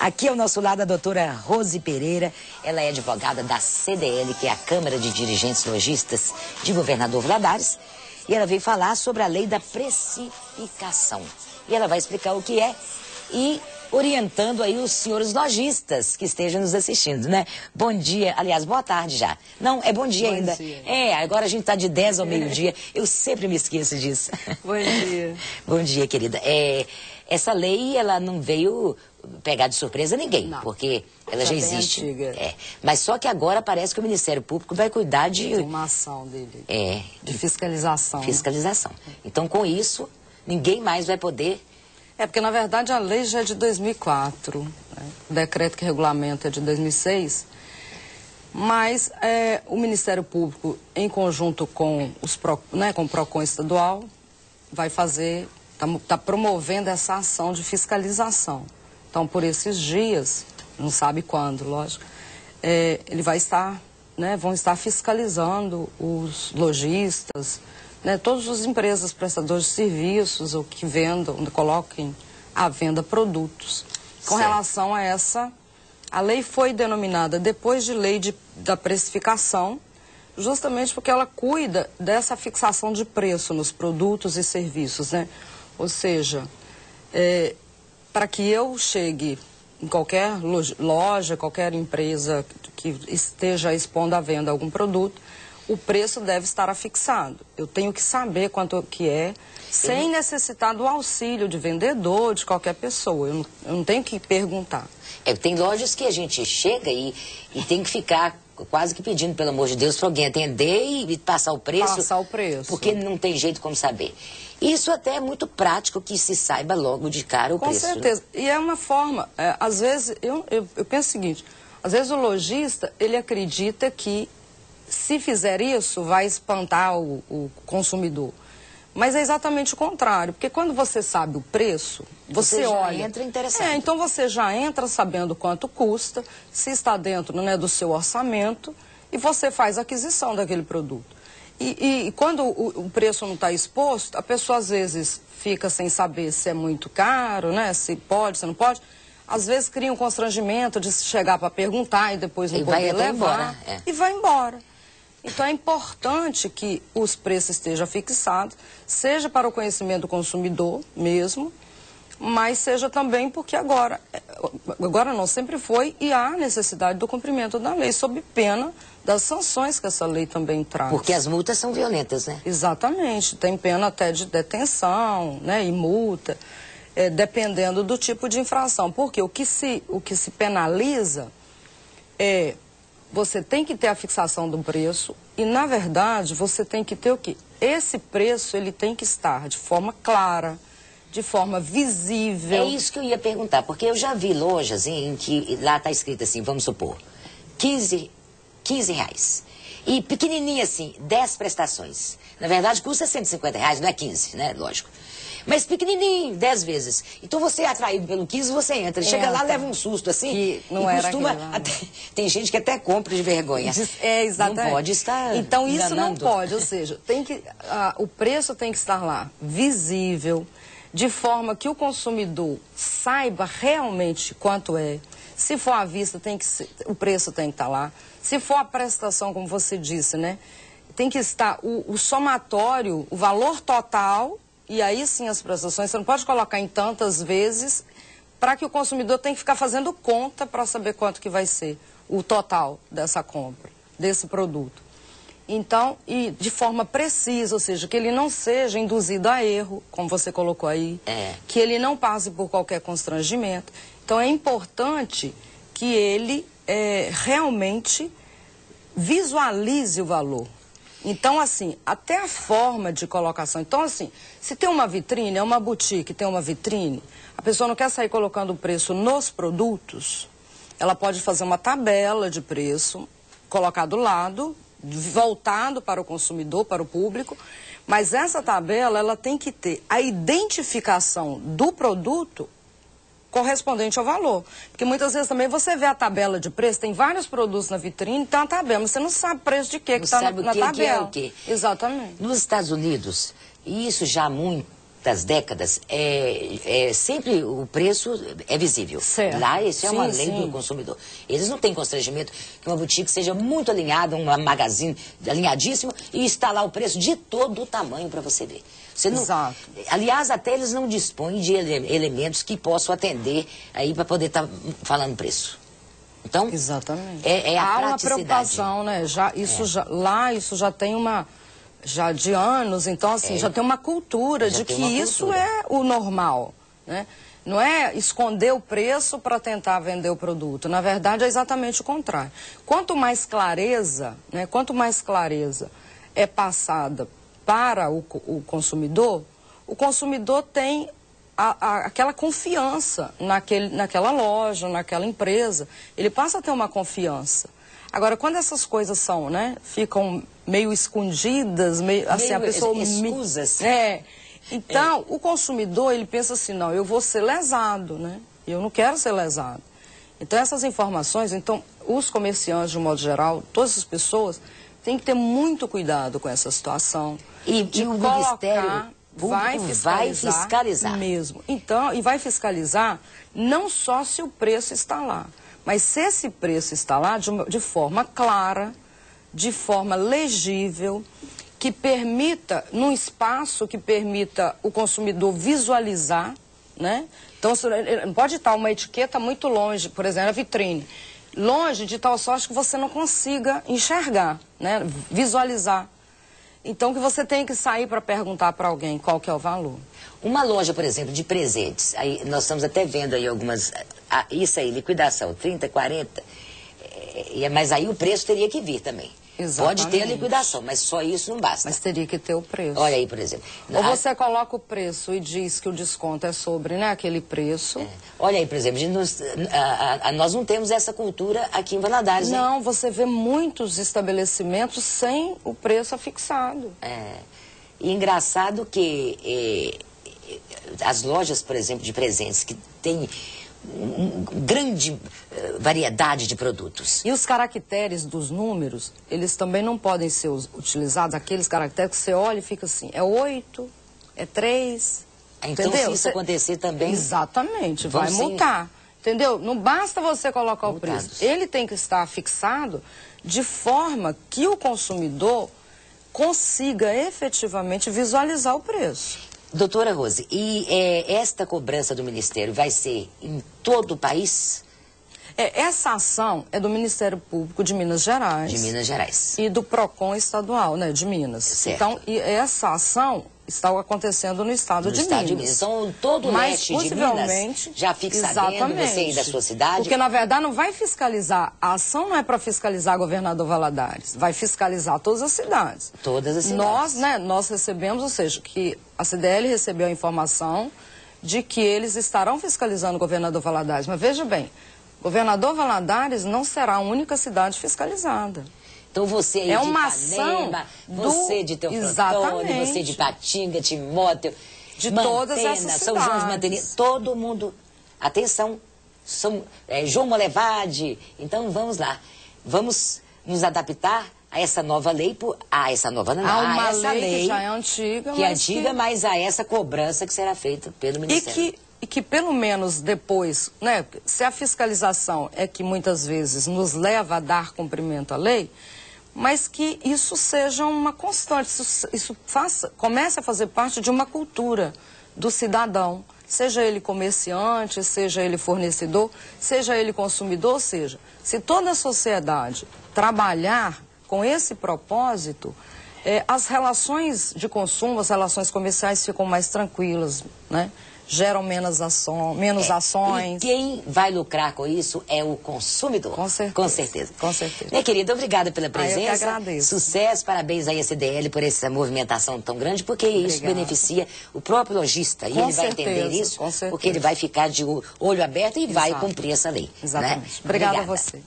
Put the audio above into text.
Aqui ao nosso lado a doutora Rose Pereira, ela é advogada da CDL, que é a Câmara de Dirigentes Lojistas de Governador Valadares, e ela veio falar sobre a lei da precificação. E ela vai explicar o que é e orientando aí os senhores lojistas que estejam nos assistindo, né? Bom dia, aliás, boa tarde já. Não, é bom dia ainda. Dia. É, agora a gente está de 10 ao meio-dia, eu sempre me esqueço disso. Bom dia. Bom dia, querida. Essa lei, ela não veio pegar de surpresa ninguém, Não. porque ela já existe. Antiga. Mas só que agora parece que o Ministério Público vai cuidar de... Tem uma ação dele. De fiscalização. Fiscalização. Então, com isso, ninguém mais vai poder... Porque na verdade a lei já é de 2004, né? O decreto que regulamenta é de 2006, mas o Ministério Público, em conjunto com com o PROCON estadual, vai fazer, está promovendo essa ação de fiscalização. Então, por esses dias, não sabe quando, lógico, ele vai estar, vão estar fiscalizando os lojistas, todas as empresas prestadoras de serviços ou que vendam, coloquem à venda produtos. Com relação a essa, a lei foi denominada depois de lei da precificação, justamente porque ela cuida dessa fixação de preço nos produtos e serviços, Ou seja, para que eu chegue em qualquer loja, qualquer empresa que esteja expondo à venda algum produto, o preço deve estar afixado. Eu tenho que saber quanto que é, sem necessitar do auxílio de vendedor, de qualquer pessoa. Eu não tenho que perguntar. Tem lojas que a gente chega e tem que ficar quase que pedindo, pelo amor de Deus, para alguém atender e passar o preço. Passar o preço. Porque não tem jeito como saber. Isso até é muito prático que se saiba logo de cara o preço. Com certeza. E é uma forma, às vezes, eu penso o seguinte, às vezes o lojista, ele acredita que se fizer isso, vai espantar o consumidor. Mas é exatamente o contrário, porque quando você sabe o preço, você olha... já entra interessado. Então você já entra sabendo quanto custa, se está dentro do seu orçamento, e você faz a aquisição daquele produto. E quando o preço não está exposto, a pessoa às vezes fica sem saber se é muito caro, se pode, se não pode. Às vezes cria um constrangimento de chegar para perguntar e depois não poder levar. E vai embora. Então é importante que os preços estejam fixados, seja para o conhecimento do consumidor mesmo, mas seja também porque agora não sempre foi, e há necessidade do cumprimento da lei, sob pena das sanções que essa lei também traz. Porque as multas são violentas, Exatamente, tem pena até de detenção, e multa, dependendo do tipo de infração. Porque o que se penaliza é... Você tem que ter a fixação do preço e, na verdade, você tem que ter o quê? Esse preço, ele tem que estar de forma clara, de forma visível. É isso que eu ia perguntar, porque eu já vi lojas em que lá está escrito assim, vamos supor, 15 reais. E pequenininha assim, 10 prestações. Na verdade, custa R$150, não é 15, Lógico. Mas pequenininho, 10 vezes. Então você é atraído pelo 15, você entra. Chega lá, leva um susto assim. Que não era costuma... Tem gente que até compra de vergonha. Exatamente. Não pode estar Então isso enganando. não pode, ou seja, o preço tem que estar lá, visível, de forma que o consumidor saiba realmente quanto é. Se for à vista, o preço tem que estar lá. Se for a prestação, como você disse, tem que estar o somatório, o valor total. E aí sim as prestações, você não pode colocar em tantas vezes para que o consumidor tenha que ficar fazendo conta para saber quanto que vai ser o total dessa compra, desse produto. Então, e de forma precisa, ou seja, que ele não seja induzido a erro, como você colocou aí, que ele não passe por qualquer constrangimento. Então é importante que ele realmente visualize o valor. Então, assim, até a forma de colocação. Então, assim, se tem uma vitrine, é uma boutique, tem uma vitrine, a pessoa não quer sair colocando o preço nos produtos, ela pode fazer uma tabela de preço, colocar do lado, voltado para o consumidor, para o público, mas essa tabela, ela tem que ter a identificação do produto correspondente ao valor. Porque muitas vezes também você vê a tabela de preço, tem vários produtos na vitrine, tem uma tabela, mas você não sabe o preço de quê que está na tabela. Que é o quê? Exatamente. Nos Estados Unidos, e isso já há das décadas, sempre o preço é visível. Certo. Lá, isso é uma Sim, lei sim. do consumidor. Eles não têm constrangimento que uma boutique seja muito alinhada, uma magazine alinhadíssimo, e está lá o preço de todo o tamanho para você ver. Você não, Exato. aliás, até eles não dispõem de elementos que possam atender aí para poder estar falando preço. Então, exatamente. É a há uma praticidade. preocupação, né? Lá isso já tem já de anos, então assim, já tem uma cultura Já de tem que uma isso cultura. é o normal, né? Não é esconder o preço para tentar vender o produto. Na verdade, é exatamente o contrário. Quanto mais clareza, né? Quanto mais clareza é passada para o consumidor tem aquela confiança naquela loja, naquela empresa. Ele passa a ter uma confiança. Agora, quando essas coisas são, né, ficam meio escondidas, meio assim, a pessoa... escusas. Então, o consumidor, ele pensa assim, não, eu vou ser lesado, né? Eu não quero ser lesado. Então, essas informações, os comerciantes, de um modo geral, todas as pessoas, têm que ter muito cuidado com essa situação. E o Ministério Público vai fiscalizar mesmo. Então, e vai fiscalizar não só se o preço está lá, mas se esse preço está lá de forma clara, de forma legível, que permita, num espaço que permita o consumidor visualizar, né? Então, não pode estar uma etiqueta muito longe, por exemplo, a vitrine, longe de tal sorte que você não consiga enxergar, né? Visualizar. Então, que você tem que sair para perguntar para alguém qual que é o valor. Uma loja, por exemplo, de presentes, aí nós estamos até vendo aí algumas, isso aí, liquidação, 30, 40, mas aí o preço teria que vir também. Exatamente. Pode ter a liquidação, mas só isso não basta. Mas teria que ter o preço. Olha aí, por exemplo. Ou você coloca o preço e diz que o desconto é sobre, né, aquele preço. Olha aí, por exemplo, nós não temos essa cultura aqui em Valadares, hein? Não, você vê muitos estabelecimentos sem o preço afixado. E engraçado que as lojas, por exemplo, de presentes, que têm grande variedade de produtos. E os caracteres dos números, eles também não podem ser utilizados, aqueles caracteres que você olha e fica assim, é 8, é 3, então, entendeu? Se isso acontecer também... Exatamente, vai multar, entendeu? Não basta você colocar o preço, ele tem que estar fixado de forma que o consumidor consiga efetivamente visualizar o preço. Doutora Rose, e esta cobrança do Ministério vai ser em todo o país? Essa ação é do Ministério Público de Minas Gerais. De Minas Gerais. E do PROCON estadual, né, de Minas. Certo. Então, essa ação está acontecendo no estado de Minas. Então, todo o leste de Minas já fica sabendo, você aí da sua cidade? Porque, na verdade, não vai fiscalizar. A ação não é para fiscalizar governador Valadares. Vai fiscalizar todas as cidades. Todas as cidades. Nós recebemos, ou seja, que a CDL recebeu a informação de que eles estarão fiscalizando o governador Valadares. Mas veja bem, governador Valadares não será a única cidade fiscalizada. Então você aí é de uma Ipanema, você de Teoflotone, você de Patinga, Timóteo, de Mantena, todas essas São João de Mantena, todo mundo, atenção, João Molevade, então vamos lá, vamos nos adaptar a essa nova lei, a essa lei que já é antiga, mas a essa cobrança que será feita pelo Ministério. E que pelo menos depois, né, se a fiscalização é que muitas vezes nos leva a dar cumprimento à lei, mas que isso seja uma constante, comece a fazer parte de uma cultura do cidadão, seja ele comerciante, seja ele fornecedor, seja ele consumidor, ou seja, se toda a sociedade trabalhar com esse propósito, as relações de consumo, as relações comerciais ficam mais tranquilas, né? Geram menos ações. E quem vai lucrar com isso é o consumidor. Com certeza. Com certeza. Com certeza. Minha querida, obrigada pela presença. Eu que agradeço. Sucesso, parabéns aí à CDL por essa movimentação tão grande, porque isso beneficia o próprio lojista. E ele vai entender isso, porque ele vai ficar de olho aberto e vai cumprir essa lei. Exatamente. Né? Obrigada a você.